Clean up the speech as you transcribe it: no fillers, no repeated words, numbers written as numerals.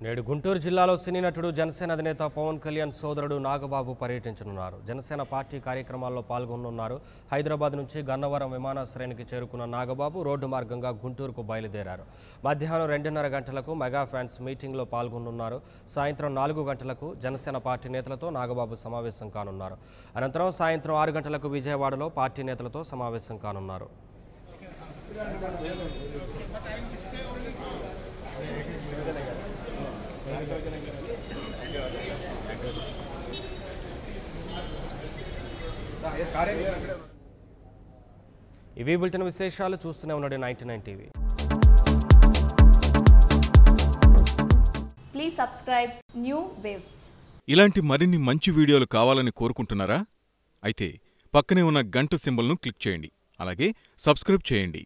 నేడు గుంటూరు జిల్లాలో సినీ నటుడు జనసేన అధినేత పవన్ కళ్యాణ్ సోదరుడు నాగబాబు పర్యటించనున్నారు. జనసేన పార్టీ కార్యక్రమాల్లో పాల్గొనున్నారు. హైదరాబాద్ నుంచి గన్నవరం విమానాశ్రయానికి చేరుకున్న నాగబాబు రోడ్డు మార్గంగా గుంటూరుకు బయలుదేరారు. మధ్యాహ్నం 2:30 గంటలకు మెగా ఫ్యాన్స్ మీటింగ్లో పాల్గొనున్నారు. సాయంత్రం 4 గంటలకు జనసేన పార్టీ నేతలతో నాగబాబు సమావేశం కానున్నారు. అనంతరం సాయంత్రం 6 గంటలకు విజయవాడలో పార్టీ నేతలతో సమావేశం కానున్నారు. ఇవి బులెటిన్ విశేషాలు. చూస్తూనే ఉండండి 99 TV. Please subscribe new waves. ఇలాంటి మరిన్ని మంచి వీడియోలు కావాలని కోరుకుంటున్నారా? అయితే పక్కనే ఉన్న గంట సింబల్ను క్లిక్ చేయండి. అలాగే సబ్స్క్రైబ్ చేయండి.